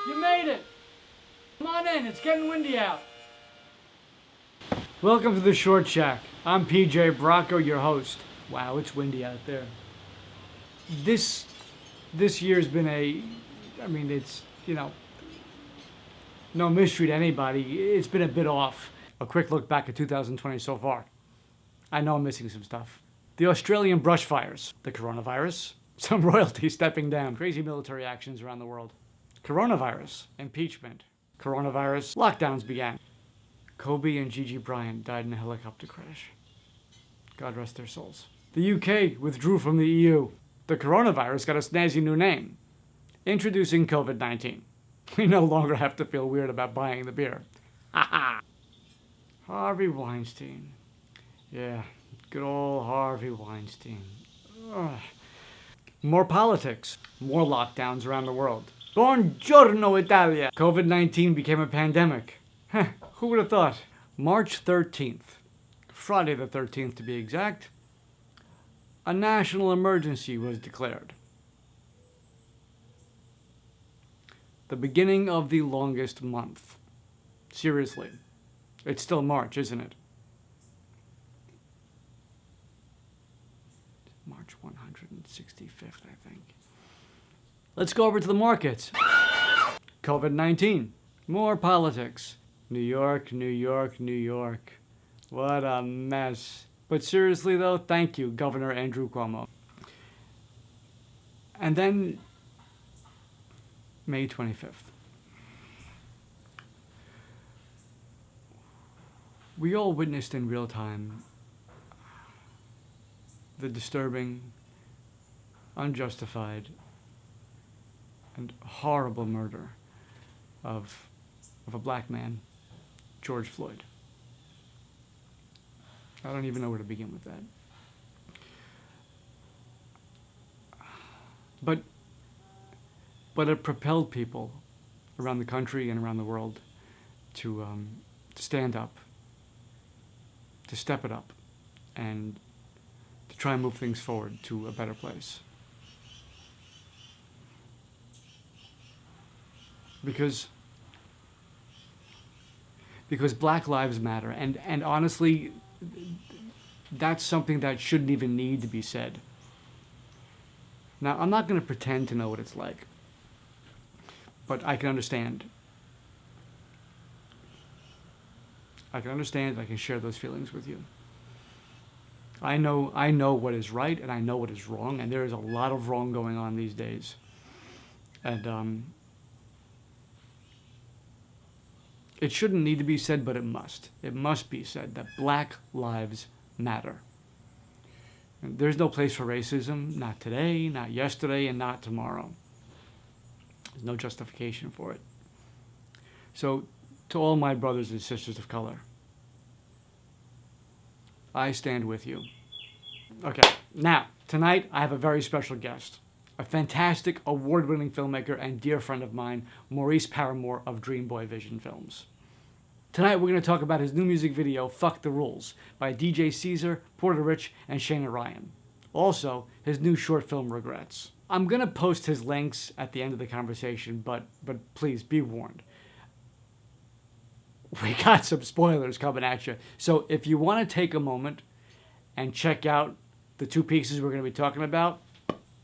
You made it! Come on in, it's getting windy out. Welcome to the Short Shack. I'm PJ Bracco, your host. Wow, it's windy out there. This year's been it's, no mystery to anybody. It's been a bit off. A quick look back at 2020 so far. I know I'm missing some stuff. The Australian brush fires, the coronavirus, some royalty stepping down, crazy military actions around the world. Coronavirus, impeachment. Coronavirus, lockdowns began. Kobe and Gigi Bryant died in a helicopter crash. God rest their souls. The UK withdrew from the EU. The coronavirus got a snazzy new name. Introducing COVID-19. We no longer have to feel weird about buying the beer. Ha ha! Harvey Weinstein. Yeah, good old Harvey Weinstein. Ugh. More politics. More lockdowns around the world. Buongiorno, Italia! COVID-19 became a pandemic. Heh, who would have thought? March 13th, Friday the 13th to be exact, a national emergency was declared. The beginning of the longest month. Seriously. It's still March, isn't it? March 165th, I think. Let's go over to the markets. COVID-19. More politics. New York, New York, New York. What a mess. But seriously though, thank you, Governor Andrew Cuomo. And then, May 25th. We all witnessed in real time the disturbing, unjustified, and horrible murder of a black man, George Floyd. I don't even know where to begin with that. But it propelled people around the country and around the world to stand up, to step it up, and to try and move things forward to a better place. Because Black Lives Matter, and honestly, that's something that shouldn't even need to be said. Now, I'm not going to pretend to know what it's like, but I can understand. I can share those feelings with you. I know what is right, and I know what is wrong, and there is a lot of wrong going on these days. And it shouldn't need to be said, but it must. It must be said that Black Lives Matter. And there's no place for racism, not today, not yesterday, and not tomorrow. There's no justification for it. So, to all my brothers and sisters of color, I stand with you. Okay, now, tonight I have a very special guest. A fantastic, award-winning filmmaker and dear friend of mine, Maurice Paramore of Dream Boy Vision Films. Tonight we're going to talk about his new music video, Fuck the Rules, by DJ Caesar, Porter Rich, and Shayna Ryan. Also, his new short film, Regrets. I'm going to post his links at the end of the conversation, but please be warned. We got some spoilers coming at you. So if you want to take a moment and check out the two pieces we're going to be talking about,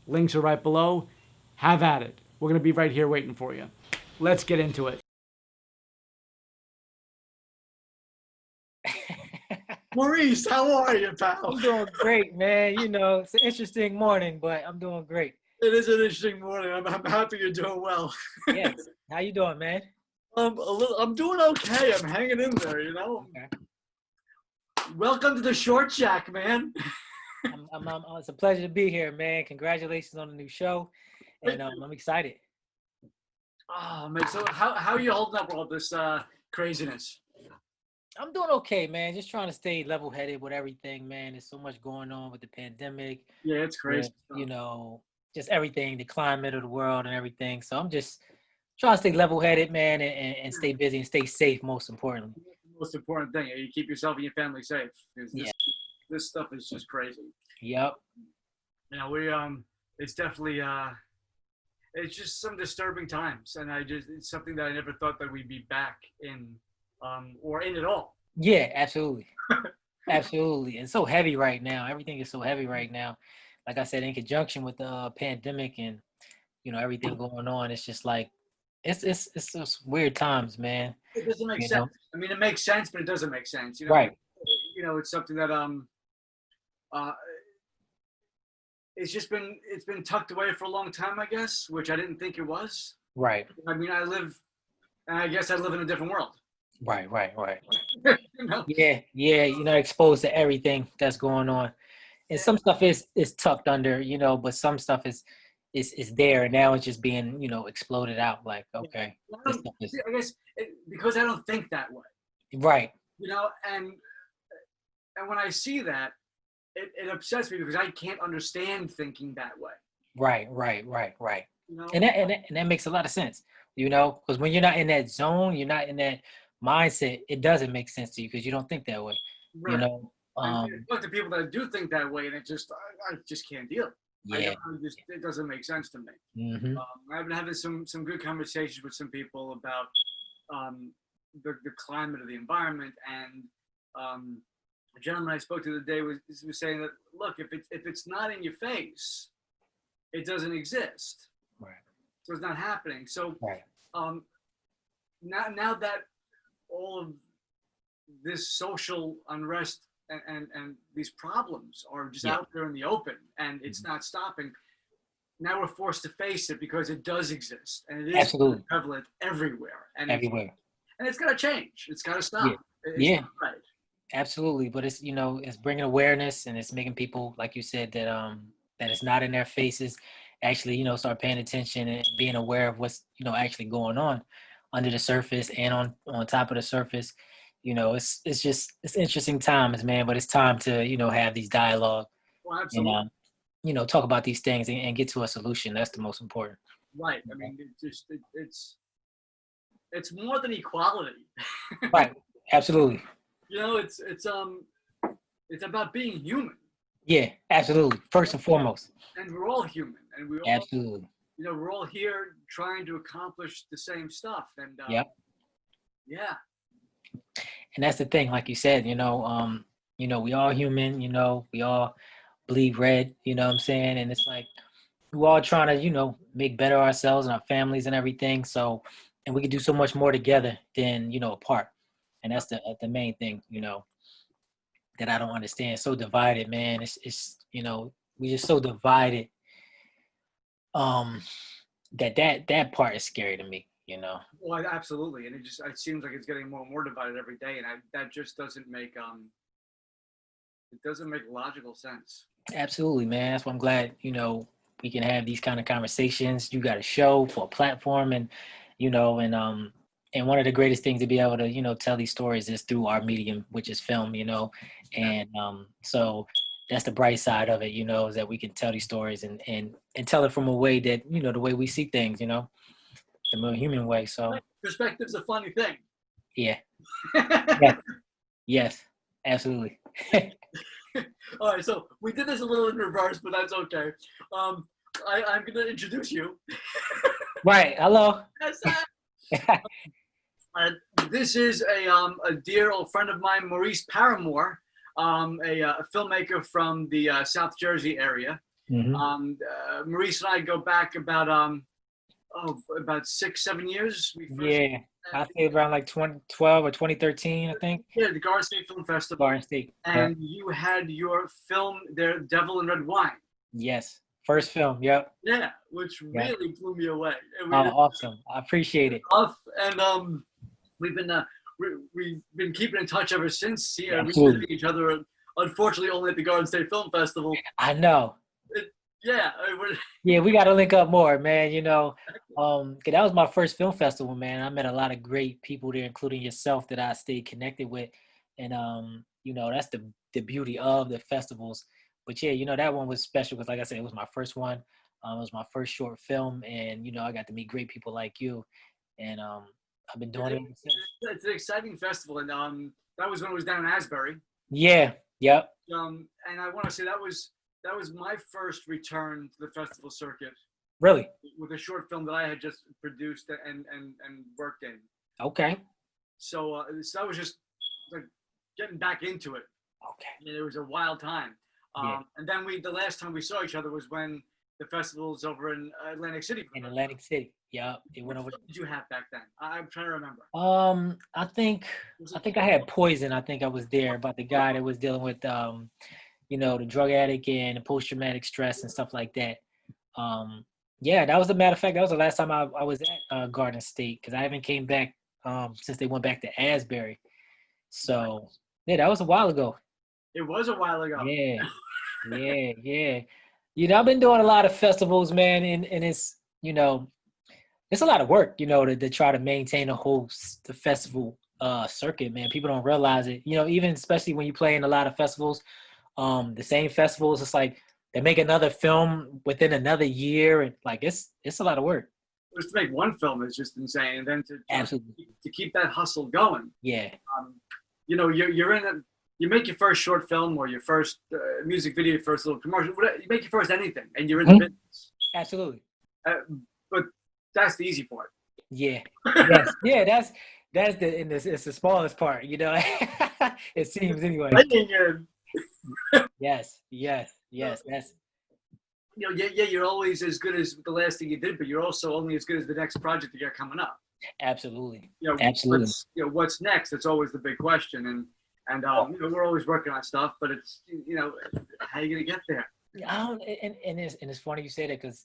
links are right below. Have at it. We're going to be right here waiting for you. Let's get into it. Maurice, how are you, pal? I'm doing great, man. You know, it's an interesting morning, but I'm doing great. It is an interesting morning. I'm happy you're doing well. Yes. How you doing, man? I'm doing okay. I'm hanging in there, you know. Okay. Welcome to the Short Shack, man. It's a pleasure to be here, man. Congratulations on the new show, and I'm excited. Oh man, so how are you holding up with all this craziness? I'm doing okay, man. Just trying to stay level-headed with everything, man. There's so much going on with the pandemic. Yeah, it's crazy. With, just everything, the climate of the world and everything. So I'm just trying to stay level-headed, man, and stay busy and stay safe, most importantly. The most important thing, you keep yourself and your family safe. This stuff is just crazy. Yep. You know, it's definitely it's just some disturbing times, and it's something that I never thought that we'd be back in, or in at all. Yeah, absolutely. Absolutely. It's so heavy right now. Everything is so heavy right now. Like I said, in conjunction with the pandemic and everything going on, it's just like it's just weird times, man. It doesn't make You sense. know? I mean, it makes sense, but it doesn't make sense. Right. It's something that uh, it's been tucked away for a long time, I guess, which I didn't think it was. Right. I mean, I guess I live in a different world. Right. Right. Right. You know? Yeah. Yeah. You're not exposed to everything that's going on. And some stuff is tucked under, but some stuff is there, and now it's just being, exploded out. Like, okay, this stuff is I guess because I don't think that way. right. And when I see that, it upsets me because I can't understand thinking that way. Right. And that makes a lot of sense, because when you're not in that zone, you're not in that mindset, it doesn't make sense to you because you don't think that way. Right. I talk to people that do think that way, and I just can't deal. Yeah. It doesn't make sense to me. Mm-hmm. I've been having some good conversations with some people about the climate of the environment, and a gentleman I spoke to the day was saying that, look, if it's not in your face, it doesn't exist. Right. So it's not happening. So right. Now that all of this social unrest and these problems are just out there in the open, and it's not stopping. Now we're forced to face it because it does exist, and it is prevalent everywhere. And it's got to change. It's got to stop. Yeah. Right. Absolutely, but it's it's bringing awareness, and it's making people, like you said, that that it's not in their faces. Actually, start paying attention and being aware of what's actually going on under the surface and on top of the surface. It's interesting times, man. But it's time to have these dialogue. Well, absolutely. And talk about these things and get to a solution. That's the most important. Right. I mean, it's more than equality. Right. Absolutely. It's about being human. Yeah, absolutely. First and foremost. And we're all human, and we all absolutely. We're all here trying to accomplish the same stuff. And yep. Yeah. And that's the thing, like you said, we all human, we all bleed red, you know what I'm saying? And it's like we're all trying to, make better ourselves and our families and everything. So, and we can do so much more together than, apart. And that's the main thing, that I don't understand. So divided, man. It's we're just so divided. That part is scary to me, Well, absolutely, and it seems like it's getting more and more divided every day, and that just doesn't make logical sense. Absolutely, man. That's why I'm glad we can have these kind of conversations. You got a show for a platform, and and one of the greatest things to be able to tell these stories is through our medium, which is film, and so that's the bright side of it, is that we can tell these stories and tell it from a way that the way we see things, the more human way. So perspective's a funny thing. Yeah. Yeah. Yes, absolutely. All right, so we did this a little in reverse, but that's okay. I'm going to introduce you. Right. Hello. This is a dear old friend of mine, Maurice Paramore, a filmmaker from the South Jersey area. Mm-hmm. Maurice and I go back about 6-7 years. I think around like 2012 or 2013, I think. Yeah, the Garden State Film Festival. Garden State. And you had your film there, Devil in Red Wine. Yes. First film, yep. Yeah, which really blew me away. Awesome. I appreciate it. And we've been keeping in touch ever since. We see each other, unfortunately, only at the Garden State Film Festival. I know. We got to link up more, man. That was my first film festival, man. I met a lot of great people there, including yourself, that I stayed connected with. And, that's the beauty of the festivals. But yeah, that one was special because, like I said, it was my first one. It was my first short film, and I got to meet great people like you, and I've been doing it ever since. It's an exciting festival, and that was when it was down in Asbury. Yeah. Yep. And I want to say that was my first return to the festival circuit. Really? with a short film that I had just produced and worked in. Okay. So so I was just like getting back into it. Okay. And it was a wild time. Yeah. And then the last time we saw each other was when the festival was over in Atlantic City. In Atlantic City. Yeah. It What went over. film did you have back then? I'm trying to remember. I think I had Poison. I think I was there about the guy that was dealing with you know, the drug addict and the post traumatic stress and stuff like that. Yeah, that was a matter of fact. That was the last time I was at Garden State because I haven't came back since they went back to Asbury. So yeah, that was a while ago. It was a while ago. Yeah, yeah. You know, I've been doing a lot of festivals, man, and it's you know, it's a lot of work, you know, to try to maintain the festival circuit, man. People don't realize it. You know, even especially when you play in a lot of festivals, the same festivals, it's like they make another film within another year, and like it's a lot of work. Just to make one film is just insane, and then Absolutely. to keep that hustle going. Yeah. You know, you're in a, you make your first short film or your first music video, your first little commercial, whatever, you make your first anything, and you're in the business. Absolutely. But that's the easy part. Yeah. Yes. Yeah. That's it's the smallest part, you know. It seems anyway. Yes. That's You know, yeah, you're always as good as the last thing you did, but you're also only as good as the next project that you got coming up. absolutely. You know, Absolutely. what's next? That's always the big question, and you know, we're always working on stuff, but it's, you know, how are you gonna get there? And it's funny you say that because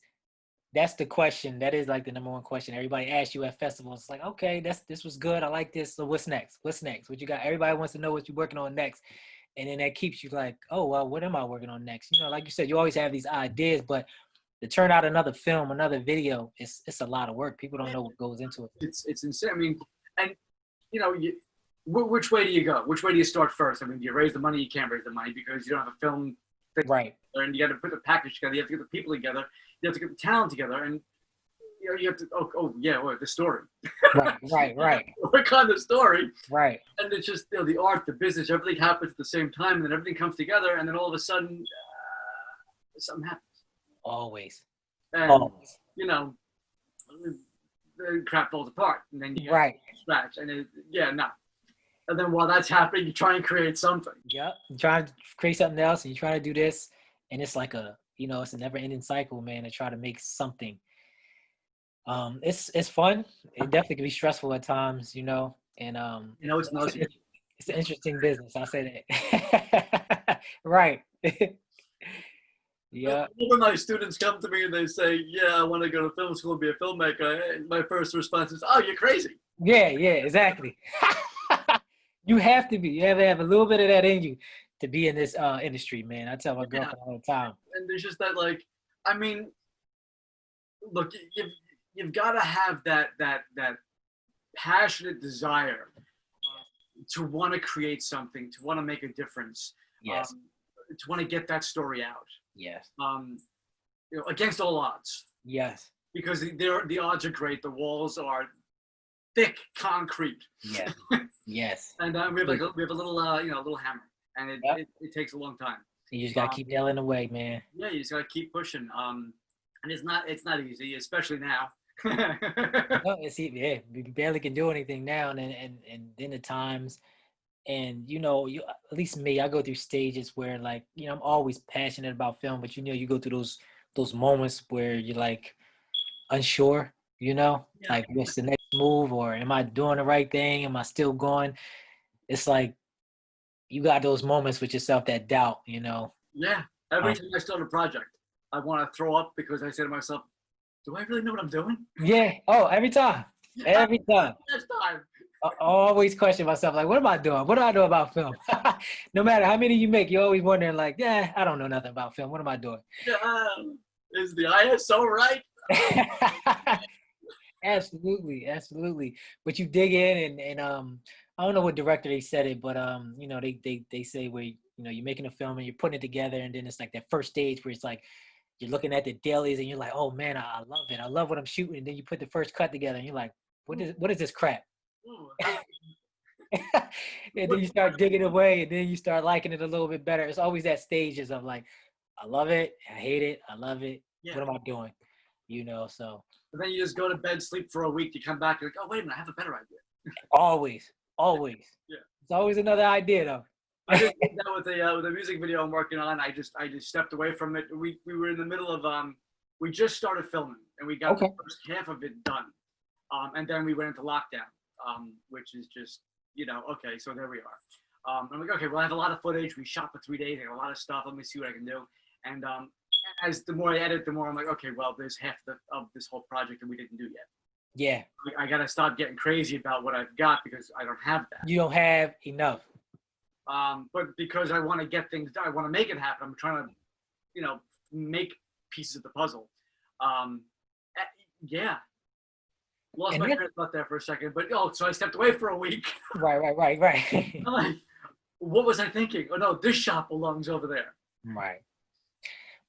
that's the question. That is like the number one question everybody asks you at festivals. It's like, okay, this was good. I like this. So what's next? What's next? What you got? Everybody wants to know what you're working on next. And then that keeps you like, oh, well, what am I working on next? You know, like you said, you always have these ideas, but to turn out another film, another video, it's a lot of work. People don't know what goes into it. It's insane. I mean, and you know, which way do you go? Which way do you start first? I mean, do you raise the money? You can't raise the money because you don't have a film thing, right? And you got to put the package together. You have to get the people together. You have to get the talent together, and you know, you have to. The story. Right. Work on the story. Right. And it's just, you know, the art, the business, everything happens at the same time, and then everything comes together, and then all of a sudden, something happens. Always. And, Always. you know, the crap falls apart, and then you right. Scratch, and and then while that's happening, you try and create something. Yep. You try to create something else, and you try to do this, and it's like it's a never-ending cycle, man, to try to make something. It's fun. It definitely can be stressful at times, you know, and you know, it's an interesting business. I'll say that. Right. Yeah. When my students come to me and they say, "Yeah, I want to go to film school and be a filmmaker," my first response is, "Oh, you're crazy." Yeah, exactly. You have to be. You have to have a little bit of that in you to be in this industry, man. I tell my girlfriend all the time. And there's just that, like, I mean, look, you've got to have that passionate desire to want to create something, to want to make a difference. Yes. To want to get that story out. Yes. You know, against all odds. Yes. Because the odds are great. The walls are thick concrete. Yes. Yes. And we have a little you know, a little hammer, and it takes a long time. You just gotta keep nailing away, man. Yeah, you just gotta keep pushing. And it's not easy, especially now. No, we barely can do anything now, and then the times, and you know, at least me, I go through stages where, like, you know, I'm always passionate about film, but you know, you go through those moments where you're like unsure, you know, like what's the next move, or am I doing the right thing? Am I still going? It's like you got those moments with yourself, that doubt, you know. Yeah, every time I start a project, I want to throw up because I say to myself, do I really know what I'm doing? Yeah. Oh, every time. Every time. Next time. I always question myself, like, what am I doing? What do I know about film? No matter how many you make, you're always wondering, like, yeah, I don't know nothing about film. What am I doing? Is the ISO right? Absolutely. But you dig in, and I don't know what director they said it, but you know, they say where, you know, you're making a film and you're putting it together, and then it's like that first stage where it's like you're looking at the dailies and you're like, oh man, I love it. I love what I'm shooting. And then you put the first cut together and you're like, what is this crap? And then you start digging away, and then you start liking it a little bit better. It's always that stages of like, I love it, I hate it, I love it. Yeah. What am I doing? So But then you just go to bed, sleep for a week, you come back, you're like, oh, wait a minute, I have a better idea. always. Yeah. It's always another idea though. I just did that with a music video I'm working on. I just stepped away from it. We were in the middle of we just started filming and we got Okay. the first half of it done. And then we went into lockdown, which is just, okay, so there we are. I'm like, okay, well, I have a lot of footage. We shot for 3 days. I got a lot of stuff. Let me see what I can do. And as the more I edit, the more I'm like, okay, well, there's half of this whole project that we didn't do yet. Yeah. I got to stop getting crazy about what I've got because I don't have that. You don't have enough. But because I want to get things done, I want to make it happen. I'm trying to, make pieces of the puzzle. Yeah. Lost my train of thought there for a second, but so I stepped away for a week. Right. I'm like, what was I thinking? Oh no, this shop belongs over there. Right.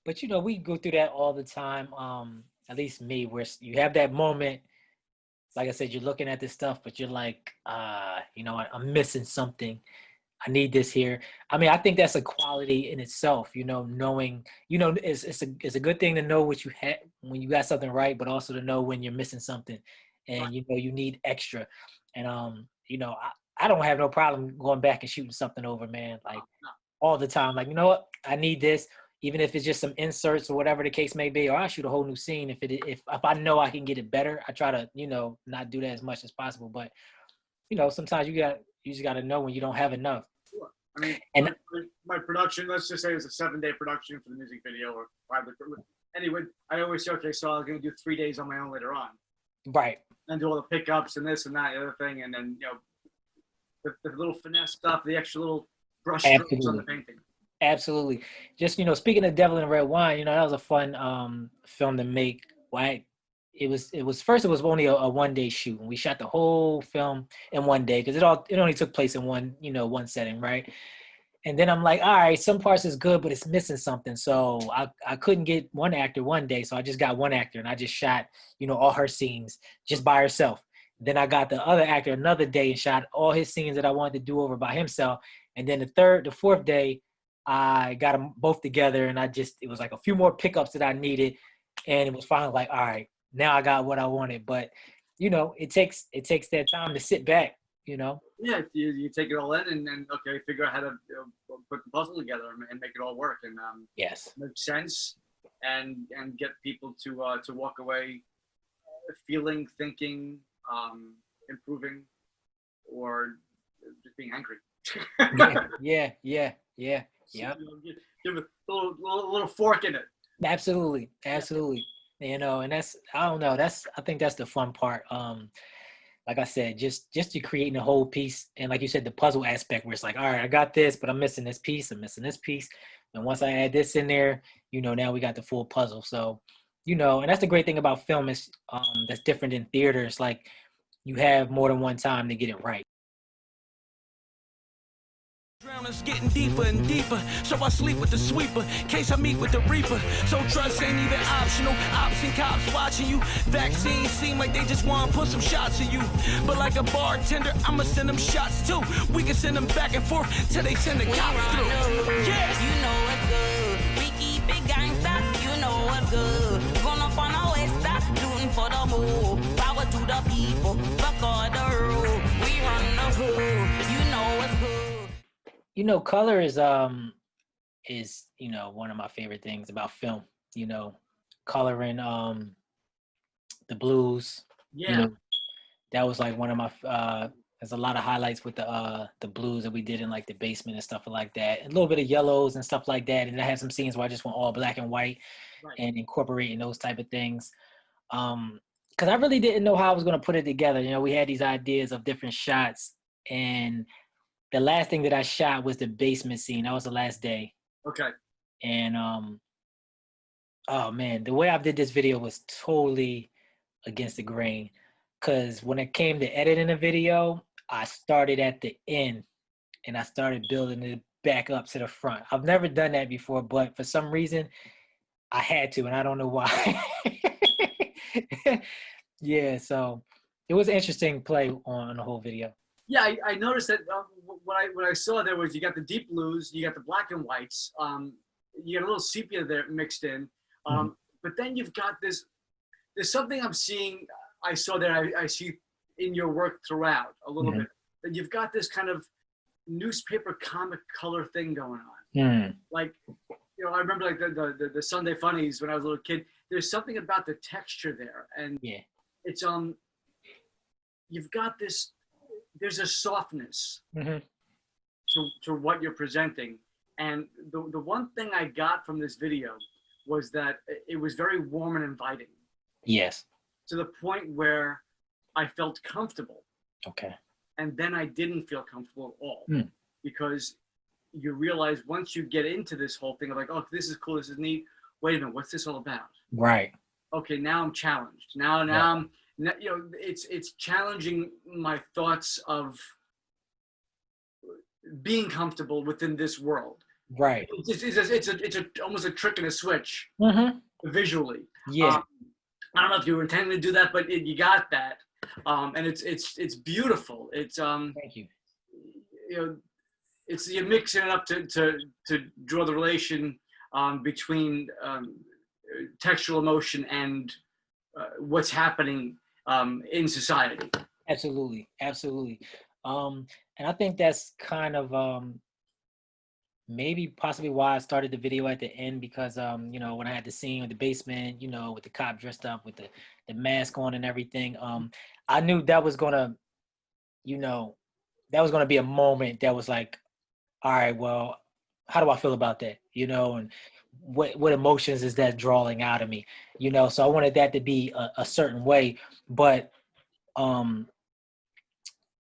But we go through that all the time. At least me, where you have that moment, like I said, you're looking at this stuff, but you're like, I'm missing something. I need this here. I mean, I think that's a quality in itself, knowing, it's a good thing to know what you had when you got something right, but also to know when you're missing something and, you need extra. And, I don't have no problem going back and shooting something over, man, like all the time. Like, you know what? I need this, even if it's just some inserts or whatever the case may be, or I shoot a whole new scene. If I know I can get it better, I try to, not do that as much as possible. But, sometimes you just got to know when you don't have enough. Sure. I mean, my production, let's just say it was a 7-day production for the music video or 5 days. Anyway, I always say, okay, so I'm going to do 3 days on my own later on. Right. And do all the pickups and this and that, the other thing. And then, the little finesse stuff, the extra little brush strokes on the painting. Absolutely. Just, speaking of Devil in Red Wine, that was a fun film to make. It was only a 1-day shoot, and we shot the whole film in 1 day because it only took place in one setting, right? And then I'm like, all right, some parts is good, but it's missing something. So I couldn't get one actor 1 day, so I just got one actor, and I just shot, all her scenes just by herself. Then I got the other actor another day and shot all his scenes that I wanted to do over by himself. And then the fourth day, I got them both together, and it was like a few more pickups that I needed, and it was finally like, all right, now I got what I wanted. But it takes that time to sit back. Yeah, you take it all in and okay, figure out how to put the puzzle together and make it all work and yes, make sense and get people to walk away feeling, thinking, improving, or just being angry. Yeah. So, give it a little fork in it. Absolutely. And that's, I don't know, I think that's the fun part. Like I said, just you creating a whole piece. And like you said, the puzzle aspect where it's like, all right, I got this, but I'm missing this piece. And once I add this in there, now we got the full puzzle. So, and that's the great thing about film is that's different than theater. It's like you have more than one time to get it right. Drowning's getting deeper and deeper, so I sleep with the sweeper, in case I meet with the reaper. So trust ain't even optional, ops and cops watching you. Vaccines seem like they just want to put some shots in you. But like a bartender, I'ma send them shots too. We can send them back and forth till they send the cops through. Yeah, you know what's good. We keep it gangsta, you know what's good. Gone up on our west, looting for the move. Power to the people, fuck all the rule. We run the hood, you know what's good. Color is one of my favorite things about film. Coloring the blues. Yeah. That was like one of my there's a lot of highlights with the blues that we did in like the basement and stuff like that. And a little bit of yellows and stuff like that. And I had some scenes where I just went all black and white and incorporating those type of things. Because I really didn't know how I was going to put it together. We had these ideas of different shots, and the last thing that I shot was the basement scene. That was the last day. Okay. And oh man, the way I did this video was totally against the grain. Cause when it came to editing a video, I started at the end and I started building it back up to the front. I've never done that before, but for some reason I had to, and I don't know why. Yeah, so it was an interesting play on the whole video. Yeah, I noticed that what I saw there was you got the deep blues, you got the black and whites, you got a little sepia there mixed in, but then you've got this there's something I'm seeing. I saw that I see in your work throughout a little bit that you've got this kind of newspaper comic color thing going on. Like, you know, I remember like the Sunday Funnies when I was a little kid. There's something about the texture there, and it's you've got this. There's a softness to what you're presenting, and the one thing I got from this video was that it was very warm and inviting. Yes. To the point where I felt comfortable. Okay. And then I didn't feel comfortable at all because you realize once you get into this whole thing of like, oh, this is cool, this is neat. Wait a minute, what's this all about? Right. Okay, now I'm challenged. Now I'm, you know, it's challenging my thoughts of being comfortable within this world. Right. It's almost a trick and a switch visually. Yeah. I don't know if you were intending to do that, but you got that, and it's beautiful. It's Thank you. You know, it's you're mixing it up to draw the relation between textual emotion and what's happening in society. Absolutely, absolutely. And I think that's kind of maybe possibly why I started the video at the end, because you know, when I had the scene with the basement, you know, with the cop dressed up with the mask on and everything, I knew that was gonna, you know, that was gonna be a moment that was like, all right, well, how do I feel about that? You know, and what emotions is that drawing out of me? You know, so I wanted that to be a certain way. But in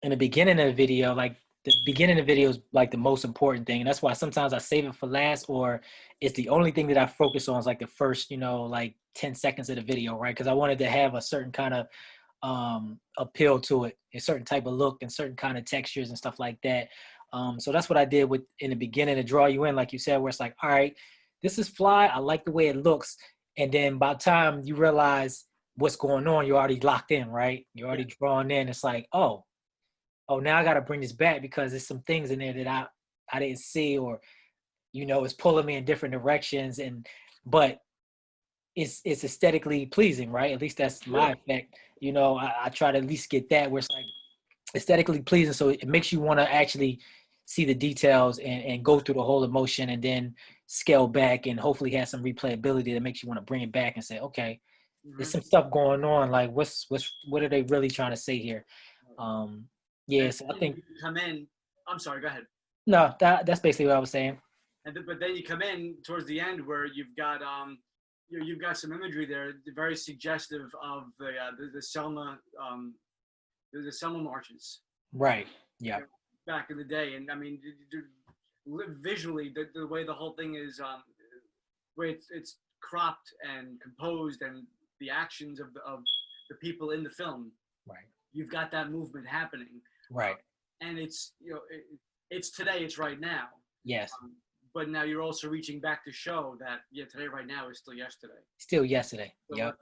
the beginning of the video, like the beginning of the video is like the most important thing. And that's why sometimes I save it for last, or it's the only thing that I focus on is like the first, you know, like 10 seconds of the video, right? Because I wanted to have a certain kind of appeal to it, a certain type of look and certain kind of textures and stuff like that. So that's what I did with in the beginning to draw you in, like you said, where it's like, all right, this is fly. I like the way it looks. And then by the time you realize what's going on, you're already locked in, right? You're already drawn in. It's like, oh, now I got to bring this back because there's some things in there that I didn't see, or, you know, it's pulling me in different directions. But it's aesthetically pleasing, right? At least that's my effect. You know, I try to at least get that where it's like aesthetically pleasing. So it makes you want to actually see the details and go through the whole emotion and then scale back and hopefully have some replayability that makes you want to bring it back and say, okay, there's some stuff going on. Like what are they really trying to say here? Yes, I think. Come in. I'm sorry. Go ahead. No, that's basically what I was saying. But then you come in towards the end where you've got you've got some imagery there, very suggestive of the Selma the Selma marches. Right. Yeah. Back in the day, and I mean, visually, the way the whole thing is, where it's cropped and composed, and the actions of the people in the film. Right. You've got that movement happening. Right. And it's, you know, it's today, it's right now. Yes. But now you're also reaching back to show that today, right now is still yesterday. Still yesterday. So yep.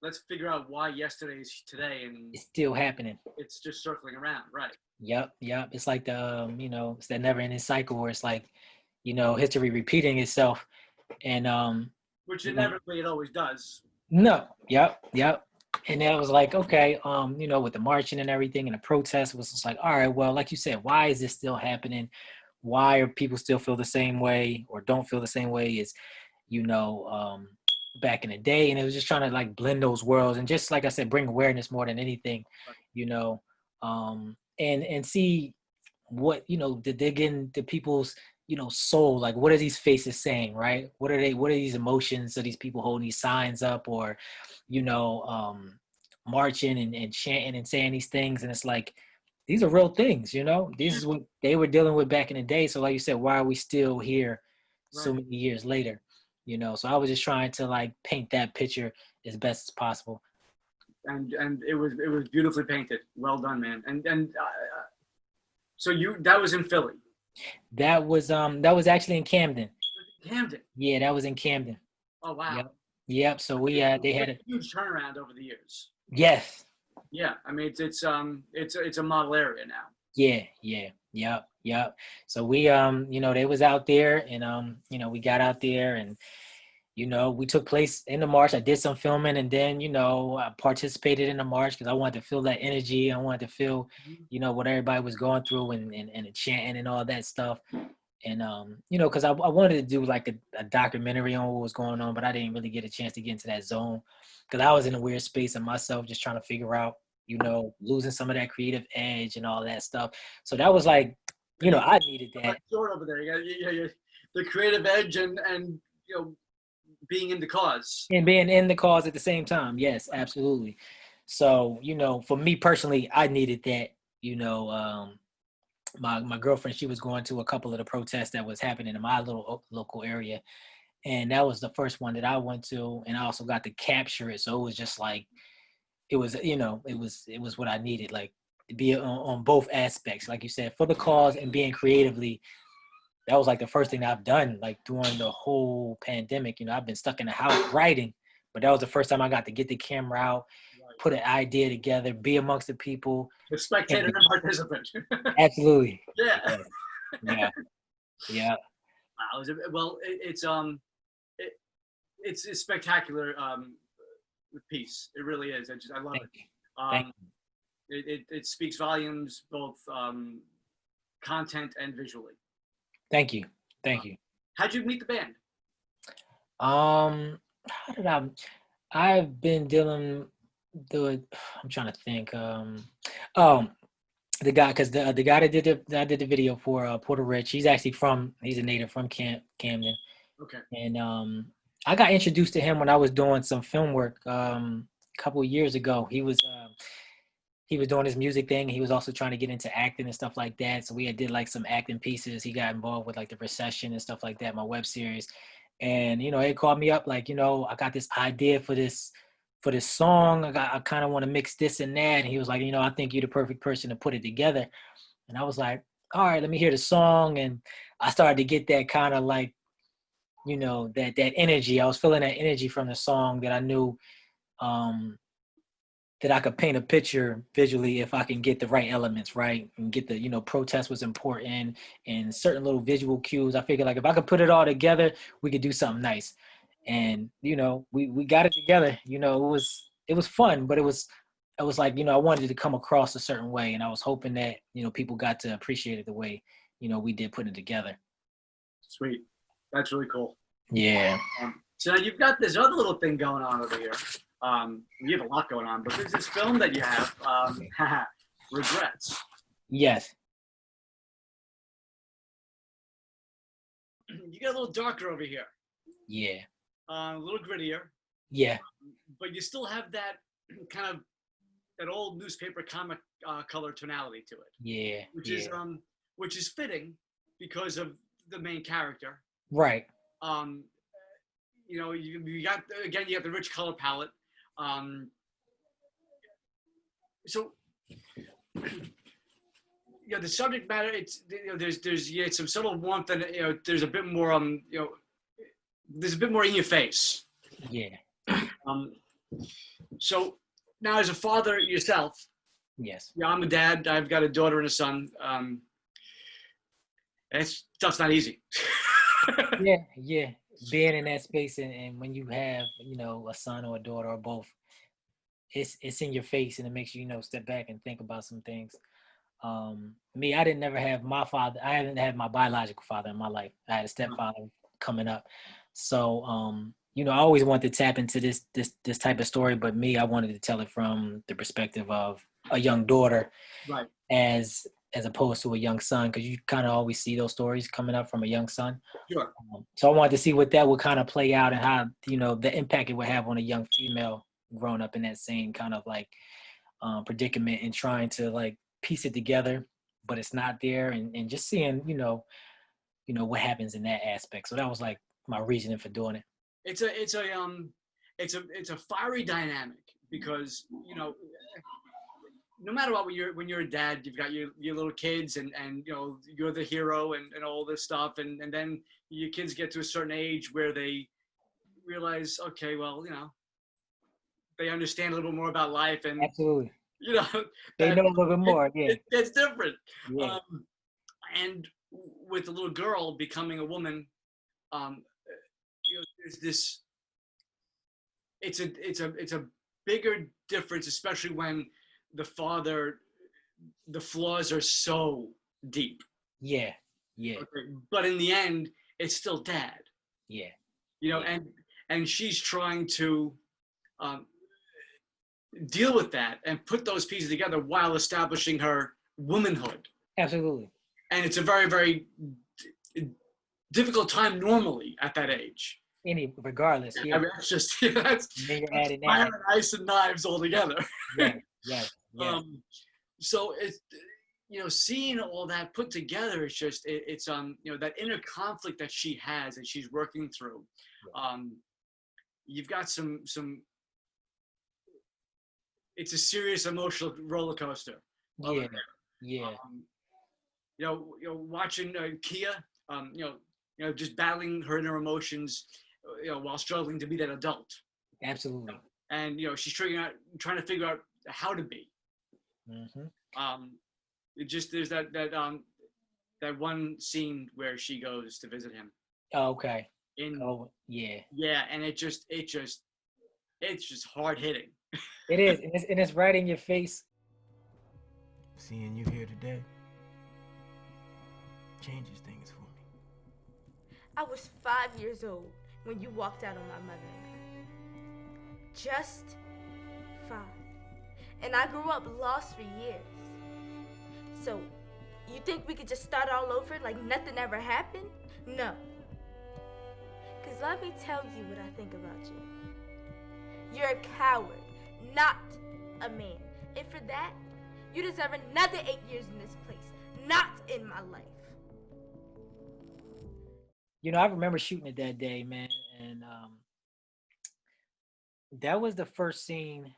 Let's figure out why yesterday is today, and it's still happening. It's just circling around, right? Yep. It's like the you know, it's that never-ending cycle where it's like, you know, history repeating itself, and which inevitably it always does. No. Yep. And then it was like, okay, you know, with the marching and everything and the protest, it was just like, all right, well, like you said, why is this still happening? Why are people still feel the same way or don't feel the same way as, you know, back in the day? And it was just trying to like blend those worlds and just, like I said, bring awareness more than anything, you know, and see what, you know, to dig into people's, you know, soul. Like, what are these faces saying, right? What are these emotions of these people holding these signs up or, you know, marching and chanting and saying these things? And it's like, these are real things, you know? This is what they were dealing with back in the day. So like you said, why are we still here so many years later? You know, so I was just trying to like paint that picture as best as possible. And it was beautifully painted. Well done, man. And so that was in Philly. That was actually in Camden. Camden. Yeah, that was in Camden. Oh wow. Yep. So they had a huge turnaround over the years. Yes. Yeah, I mean it's a model area now. Yeah. Yep. So we you know, they was out there and you know, we got out there and you know, we took place in the march. I did some filming, and then, you know, I participated in the march because I wanted to feel that energy. I wanted to feel, you know, what everybody was going through, and the chanting and all that stuff. And, you know, because I wanted to do like a documentary on what was going on, but I didn't really get a chance to get into that zone because I was in a weird space of myself, just trying to figure out, you know, losing some of that creative edge and all that stuff. So that was like, you know, I needed that. Short over there. The creative edge and you know, being in the cause. And being in the cause at the same time. Yes, absolutely. So, you know, for me personally, I needed that, you know, my girlfriend, she was going to a couple of the protests that was happening in my little local area. And that was the first one that I went to. And I also got to capture it. So it was just like, it was, you know, it was what I needed, like to be on both aspects, like you said, for the cause and being creatively. That was like the first thing I've done, like during the whole pandemic. You know, I've been stuck in the house writing, but that was the first time I got to get the camera out, put an idea together, be amongst the people. The spectator and participant. Absolutely. Yeah. Yeah. Wow. Well, it's spectacular with piece. It really is. I love it. It speaks volumes, both content and visually. Thank you. How'd you meet the band? How did I've been dealing with, I'm trying to think. The guy, because the guy that I did the video for, Porter Rich, he's a native from Camden. Okay. And I got introduced to him when I was doing some film work a couple of years ago. He was doing his music thing. He was also trying to get into acting and stuff like that. So we did like some acting pieces. He got involved with like the Recession and stuff like that, my web series. And, you know, he called me up like, you know, I got this idea for this song. I kind of want to mix this and that. And he was like, you know, I think you're the perfect person to put it together. And I was like, all right, let me hear the song. And I started to get that kind of like, you know, that energy. I was feeling that energy from the song that I knew, that I could paint a picture visually if I can get the right elements right and get the, you know, protest was important and certain little visual cues. I figured like if I could put it all together, we could do something nice. And, you know, we got it together. You know, it was fun, but it was like, you know, I wanted it to come across a certain way. And I was hoping that, you know, people got to appreciate it the way, you know, we did putting it together. Sweet. That's really cool. Yeah. So now you've got this other little thing going on over here. You have a lot going on, but there's this film that you have, Regrets. Yes. You get a little darker over here. Yeah. A little grittier. Yeah. But you still have that kind of that old newspaper comic color tonality to it. Yeah. Which is fitting because of the main character. Right. You know, you got the rich color palette. So, you know, the subject matter, it's, you know, there's some subtle warmth and, you know, there's a bit more, you know, there's a bit more in your face. Yeah. So now as a father yourself. Yes. Yeah, I'm a dad. I've got a daughter and a son. Stuff's not easy. Yeah. Being in that space and when you have, you know, a son or a daughter or both, it's in your face and it makes you, you know, step back and think about some things. Me, I didn't never have my father. I haven't had my biological father in my life. I had a stepfather coming up. So, you know, I always wanted to tap into this type of story, but me, I wanted to tell it from the perspective of a young daughter, right? As opposed to a young son, because you kind of always see those stories coming up from a young son. Sure. So I wanted to see what that would kind of play out and how, you know, the impact it would have on a young female growing up in that same kind of like predicament and trying to like piece it together, but it's not there, and just seeing, you know, what happens in that aspect. So that was like my reasoning for doing it. It's a fiery dynamic because, you know, no matter what, when you're a dad, you've got your little kids and you know, you're the hero and all this stuff. And then your kids get to a certain age where they realize, okay, well, you know, they understand a little more about life and absolutely, you know, they know a little bit more. Yeah. It's different. Yeah. And with the little girl becoming a woman, you know, there's this it's a bigger difference, especially when the flaws are so deep. Yeah. Yeah. Okay? But in the end, it's still dad. Yeah. You know, and she's trying to deal with that and put those pieces together while establishing her womanhood. Absolutely. And it's a very, very difficult time normally at that age. Regardless. Yeah. I mean, that's just that's Then you're adding fire that. and ice and knives all together. Yeah. Yeah. Yeah. So it's, you know, seeing all that put together, it's just it's you know, that inner conflict that she has and she's working through. You've got some. It's a serious emotional roller coaster. Yeah. Yeah. You know, watching Kia, you know, just battling her inner emotions, you know, while struggling to be that adult. Absolutely. And you know, she's trying to figure out how to be. Mm-hmm. It just there's that one scene where she goes to visit him. Oh, okay. Yeah, and it's just hard hitting. It is, and it's right in your face. Seeing you here today changes things for me. I was 5 years old when you walked out on my mother and I. Just 5. And I grew up lost for years. So, you think we could just start all over like nothing ever happened? No. Because let me tell you what I think about you. You're a coward, not a man. And for that, you deserve another 8 years in this place, not in my life. You know, I remember shooting it that day, man, and that was the first scene.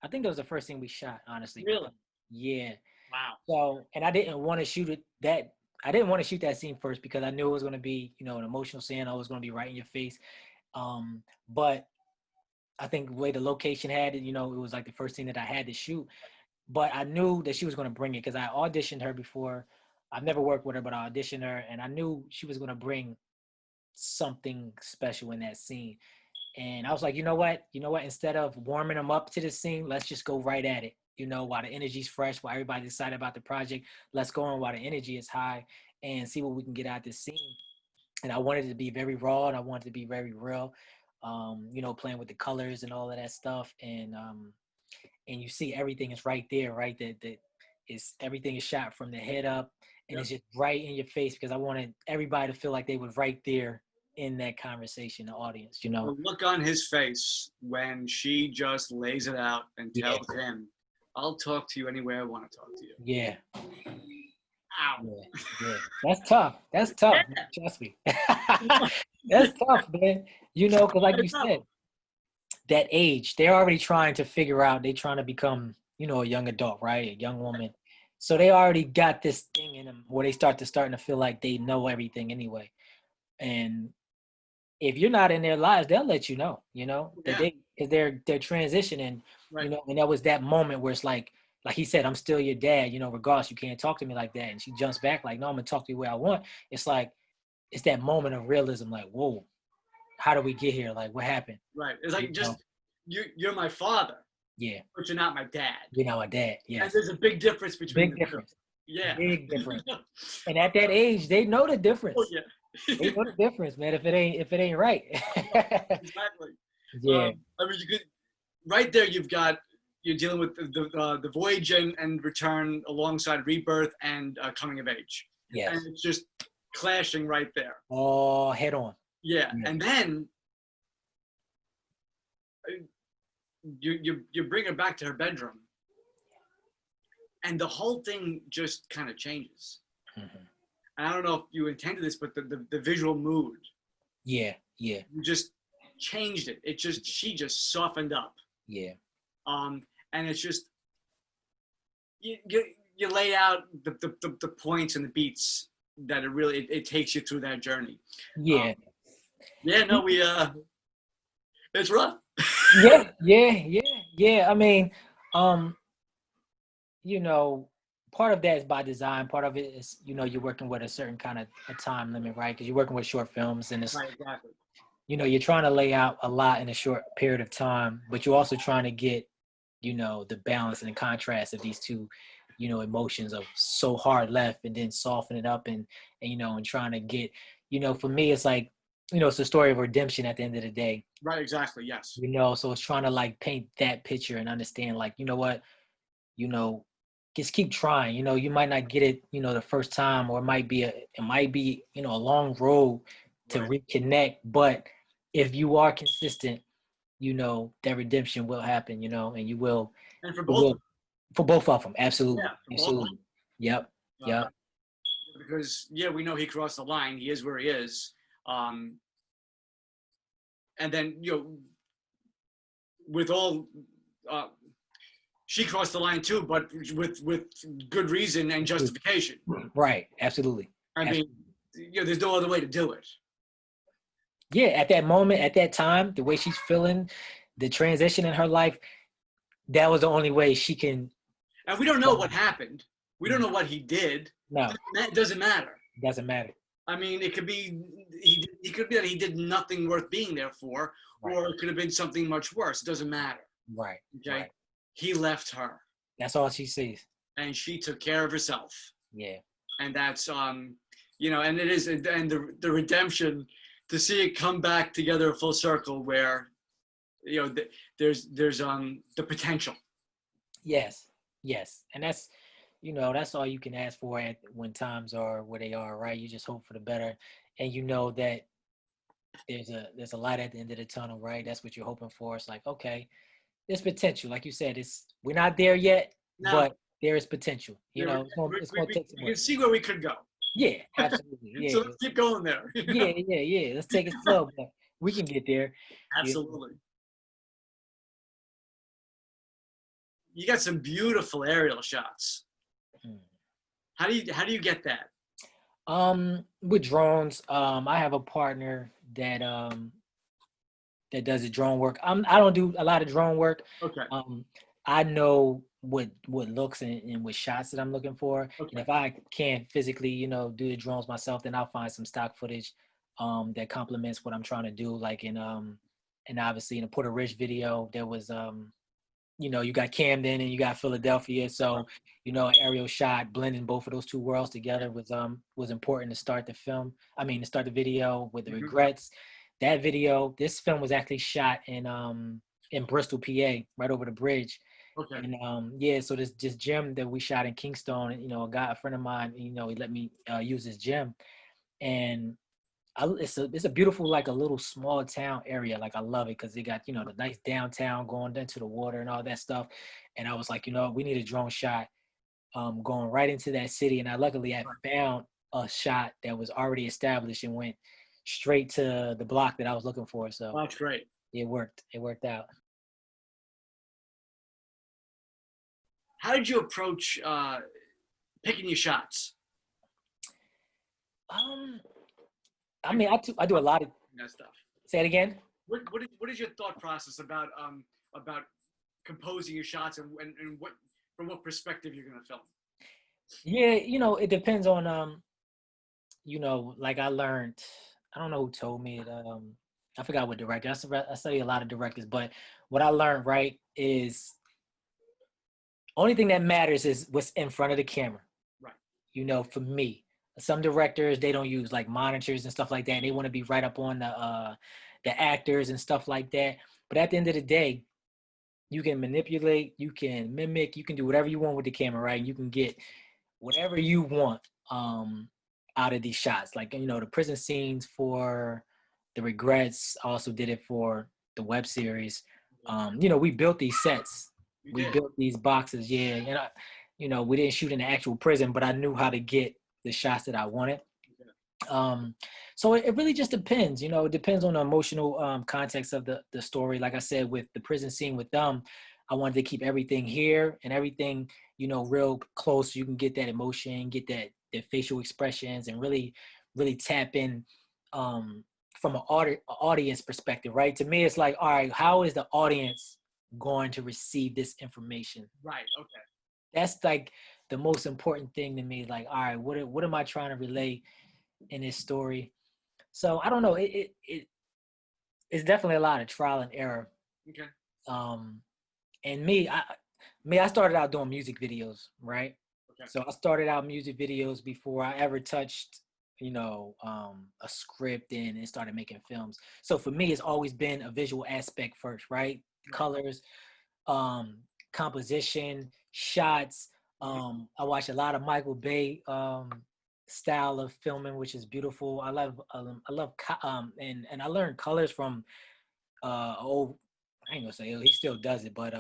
I think that was the first scene we shot, honestly. Really? Yeah. Wow. So, and I didn't want to shoot that scene first because I knew it was going to be, you know, an emotional scene. I was going to be right in your face. But I think the way the location had it, you know, it was like the first scene that I had to shoot. But I knew that she was going to bring it because I auditioned her before. I've never worked with her, but I auditioned her, and I knew she was going to bring something special in that scene. And I was like, you know what? Instead of warming them up to the scene, let's just go right at it. You know, while the energy's fresh, while everybody's excited about the project, let's go on while the energy is high and see what we can get out of this scene. And I wanted it to be very raw, and I wanted it to be very real. You know, playing with the colors and all of that stuff. And you see everything is right there, right? Everything is shot from the head up, and It's just right in your face because I wanted everybody to feel like they were right there in that conversation, the audience, you know. The look on his face when she just lays it out and tells him, I'll talk to you anywhere I want to talk to you. Yeah. Ow. Yeah. That's tough. Yeah. Trust me. That's tough, man. You know, because like you said, that age, they're already trying to figure out, they're trying to become, you know, a young adult, right? A young woman. So they already got this thing in them where they starting to feel like they know everything anyway. And if you're not in their lives, they'll let you know, that they're transitioning, right. You know, and that was that moment where it's like he said, I'm still your dad, you know, regardless, you can't talk to me like that. And she jumps back like, no, I'm gonna talk to you the way I want. It's like, it's that moment of realism, like, whoa, how do we get here? Like, what happened? Right. It's like, you're my father. Yeah. But you're not my dad. You're not my dad. Yeah. And there's a big difference between big difference. Yeah. Big difference. And at that age, they know the difference. Oh, yeah. They know the difference, man. If it ain't right. Exactly. Yeah. I mean, you could right there. You're dealing with the voyage and return alongside rebirth and coming of age. Yes. And it's just clashing right there. Oh, head on. Yeah. And then you bring her back to her bedroom, and the whole thing just kind of changes. Mm-hmm. And I don't know if you intended this, but the visual mood. Yeah. You just changed it. She just softened up. Yeah. And it's just you lay out the points and the beats that it takes you through that journey. Yeah. It's rough. Yeah. I mean, you know, part of that is by design. Part of it is, you know, you're working with a certain kind of a time limit, right? Because you're working with short films, and it's right, exactly. you know, you're trying to lay out a lot in a short period of time, but you're also trying to get, you know, the balance and the contrast of these two, you know, emotions of so hard left and then soften it up and you know, and trying to get, you know, for me, it's like, you know, it's a story of redemption at the end of the day, Right, exactly. Yes. you know, so it's trying to like paint that picture and understand like, you know what, you know, just keep trying, you know, you might not get it, you know, the first time, or it might be, you know, a long road to Right. reconnect, but if you are consistent, you know, that redemption will happen, you know, and And for it both of will, for both of them. Absolutely. Yeah, for both of Absolutely. Yep. them. Yep. Because yeah, we know he crossed the line. He is where he is. And then with all, she crossed the line too, but with good reason and justification. Right. Absolutely. I mean, there's no other way to do it. Yeah. At that moment, at that time, the way she's feeling, the transition in her life, that was the only way she can. And we don't know what happened. We don't know what he did. No. That doesn't matter. Doesn't matter. I mean, it could be he could be that he did nothing worth being there for, or it could have been something much worse. It doesn't matter. Right. Okay. Right. He left her. That's all she sees. And she took care of herself. Yeah. And that's you know, and it is, and the redemption, to see it come back together full circle, where you know there's the potential. Yes. Yes. And that's, you know, that's all you can ask for when times are where they are, right? You just hope for the better, and you know that there's a light at the end of the tunnel, right? That's what you're hoping for. It's like, okay, there's potential, like you said. We're not there yet, No. but there is potential. You know, it's we going to take some can work. see where we could go. Yeah, absolutely. Yeah, So let's keep going there. yeah. Let's take it slow, but we can get there. Absolutely. You got some beautiful aerial shots. Hmm. How do you get that? With drones, I have a partner that that does the drone work. I don't do a lot of drone work. Okay. I know what looks and what shots that I'm looking for. Okay. And if I can't physically, you know, do the drones myself, then I'll find some stock footage that complements what I'm trying to do. Like and obviously in the Puerto Rich video, there was you know, you got Camden and you got Philadelphia. So, you know, an aerial shot blending both of those two worlds together was important to start the film. I mean, to start the video with the regrets. That video, this film was actually shot in Bristol, PA, right over the bridge. Okay. And yeah, so this gym that we shot in Kingstone, and you know, a friend of mine, you know, he let me use his gym, and it's a beautiful, like a little small town area. Like I love it because they got, you know, the nice downtown going into the water and all that stuff. And I was like, you know, we need a drone shot going right into that city. And luckily I found a shot that was already established and went straight to the block that I was looking for. So That's great. it worked. It worked out. How did you approach picking your shots? I mean, I do a lot of That stuff. Say it again. What is your thought process about composing your shots and what, from what perspective you're going to film? Yeah, you know, it depends on you know, like I learned, I don't know who told me it. I forgot what director. I study a lot of directors, but what I learned, right, is only thing that matters is what's in front of the camera. Right. You know, for me, some directors, they don't use like monitors and stuff like that. They want to be right up on the actors and stuff like that. But at the end of the day, you can manipulate, you can mimic, you can do whatever you want with the camera, right? You can get whatever you want out of these shots. Like, you know, the prison scenes for the Regrets, also did it for the web series. You know, we built these sets. We built these boxes, yeah. And you know, we didn't shoot in the actual prison, but I knew how to get the shots that I wanted. So it really just depends, you know, it depends on the emotional context of the story. Like I said, with the prison scene with them, I wanted to keep everything here and everything, you know, real close so you can get that emotion, get that facial expressions, and really, really tap in from an audience perspective, right? To me, it's like, all right, how is the audience going to receive this information? Right, okay. That's like the most important thing to me. Like, all right, what am I trying to relay in this story? So I don't know. it's definitely a lot of trial and error. Okay. And I started out doing music videos, right? Okay. So I started out music videos before I ever touched, a script and started making films. So for me, it's always been a visual aspect first, right? Colors, composition, shots. I watch a lot of Michael Bay style of filming, which is beautiful. And I learned colors from old. I ain't gonna say he still does it, but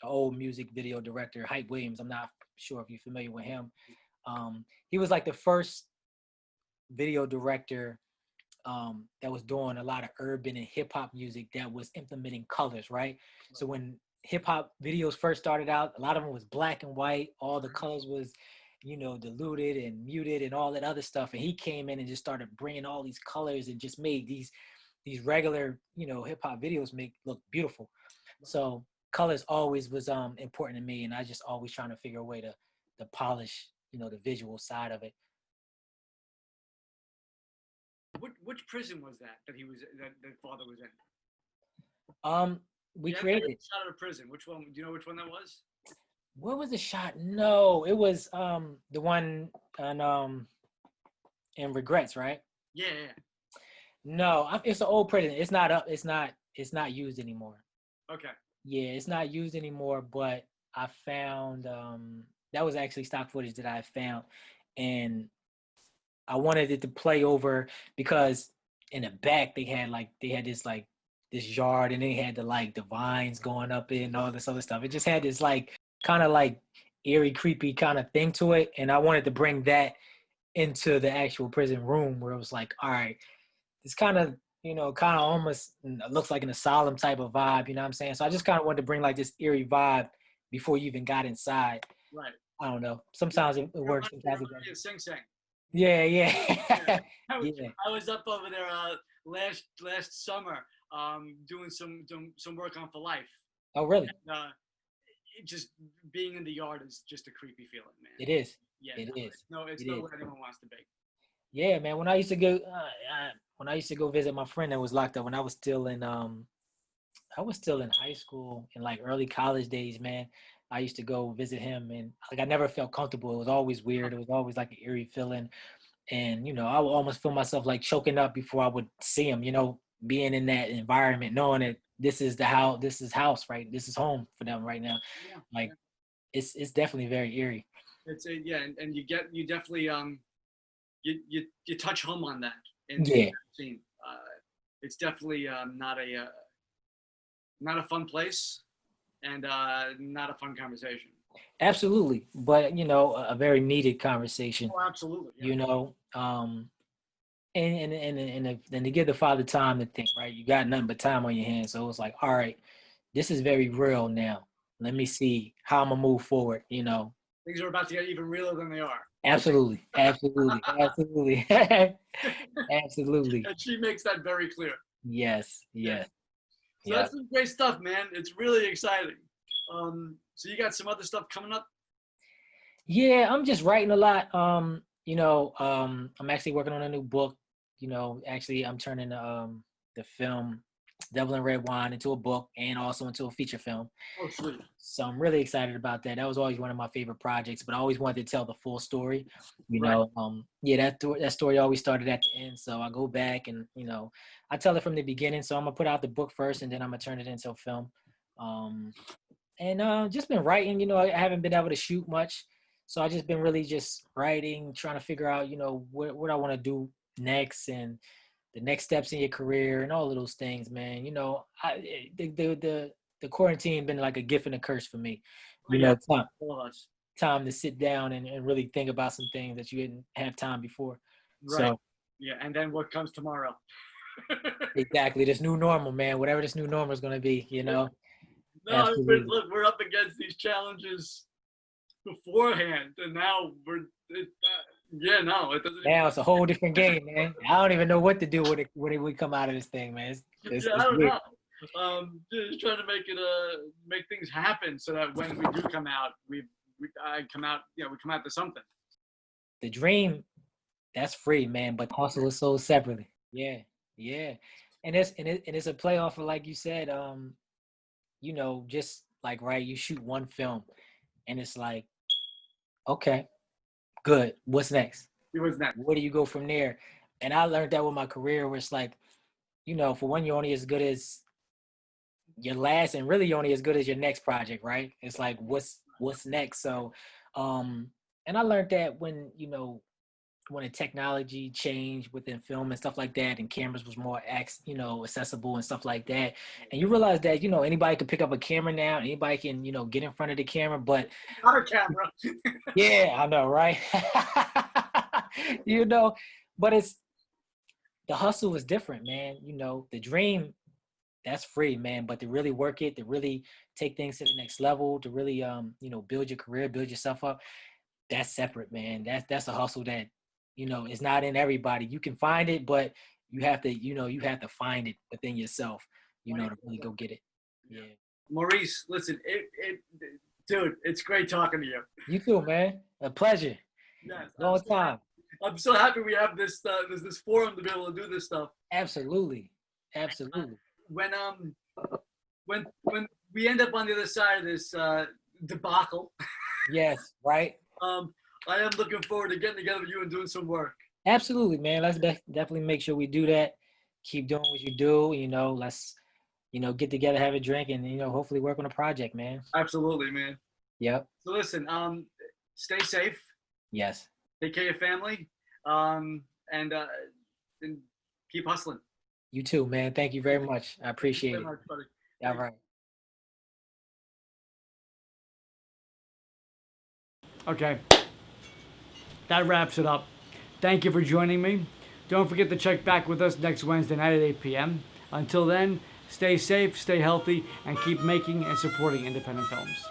old music video director Hype Williams. I'm not sure if you're familiar with him. He was like the first video director that was doing a lot of urban and hip hop music that was implementing colors, right? So when hip hop videos first started out, a lot of them was black and white. All the colors was, diluted and muted and all that other stuff. And he came in and just started bringing all these colors and just made these regular, hip hop videos look beautiful. So colors always was important to me, and I just always trying to figure a way to polish, the visual side of it. Which prison was that father was in? We Yeah, created shot out of prison. Which one? Do you know which one that was? What was the shot? No, it was the one on in Regrets, right? Yeah. No, it's an old prison. It's not up. It's not used anymore. Okay. Yeah, it's not used anymore. But I found that was actually stock footage that I found, and I wanted it to play over because in the back they had this yard, and they had the vines going up it and all this other stuff. It just had this kind of eerie, creepy kind of thing to it, and I wanted to bring that into the actual prison room where it was like, all right, it's kind of almost looks like an asylum type of vibe, you know what I'm saying? So I just kind of wanted to bring this eerie vibe before you even got inside. Right. I don't know. Sometimes it works. Sometimes it doesn't. Sing Sing. Yeah. I was up over there last summer doing some work on For Life. Oh, really? And, just being in the yard is just a creepy feeling, man. It is. Yeah. It is. No, it's not what anyone wants to be. Yeah, man. When I used to go visit my friend that was locked up when I was still in high school in early college days, man. I used to go visit him, and I never felt comfortable. It was always weird. It was always an eerie feeling, and I would almost feel myself choking up before I would see him. Being in that environment, knowing that this is house, right? This is home for them right now. Yeah. It's definitely very eerie. It's and you definitely you touch home on that in yeah. that scene. It's definitely not a fun place, and not a fun conversation. Absolutely, but a very needed conversation. Oh, absolutely. Yeah. And to give the father time to think, right? You got nothing but time on your hands, so it's like, all right, this is very real now. Let me see how I'm gonna move forward. Things are about to get even realer than they are. Absolutely. Absolutely. And she makes that very clear. Yes. So that's some great stuff, man. It's really exciting. So you got some other stuff coming up? Yeah, I'm just writing a lot. I'm actually working on a new book. Actually I'm turning the film Devil and Red Wine into a book and also into a feature film. Oh, sweet. So I'm really excited about that. That was always one of my favorite projects, but I always wanted to tell the full story. That story always started at the end. So I go back and, I tell it from the beginning. So I'm gonna put out the book first, and then I'm gonna turn it into a film. Just been writing, I haven't been able to shoot much. So I just been really just writing, trying to figure out, what I want to do next and the next steps in your career and all of those things, man. The quarantine been like a gift and a curse for me. Time to sit down and really think about some things that you didn't have time before. Right. So, yeah, and then what comes tomorrow? Exactly. This new normal, man. Whatever this new normal is going to be, No, look, we're up against these challenges beforehand, and now it doesn't. Now it's a whole different game, man. I don't even know what to do when we come out of this thing, man. It's I don't weird. know. Just trying to make things happen so that when we do come out, we come out to something. The dream, that's free, man, but hustle is sold separately. Yeah. it's a playoff for, like you said, just like, right, you shoot one film and it's like, okay, good. What's next? What's next? Where do you go from there? And I learned that with my career, where it's like, for one, you're only as good as your last, and really you're only as good as your next project, right? It's like, what's next? So, and I learned that when the technology changed within film and stuff like that, and cameras was more accessible and stuff like that, and you realize that anybody can pick up a camera now, anybody can get in front of the camera, but Not a camera. yeah, I know, right? But it's the hustle is different, man. The dream, that's free, man, but to really work it, to really take things to the next level, to really build your career, build yourself up, that's separate, man. That's a hustle that it's not in everybody. You can find it, but you have to find it within yourself, to really go get it. Yeah. Maurice, listen, dude, it's great talking to you. You too, man. A pleasure. Yes, Long time. I'm so happy we have this this forum to be able to do this stuff. Absolutely. When we end up on the other side of this debacle, Yes, right. I am looking forward to getting together with you and doing some work. Absolutely, man. Let's definitely make sure we do that. Keep doing what you do. Let's get together, have a drink, and hopefully work on a project, man. Absolutely, man. Yep. So listen, stay safe. Yes. Take care of your family, and keep hustling. You too, man. Thank you very much. I appreciate Thank it. you very much, buddy. All right. Okay. That wraps it up. Thank you for joining me. Don't forget to check back with us next Wednesday night at 8 p.m. Until then, stay safe, stay healthy, and keep making and supporting independent films.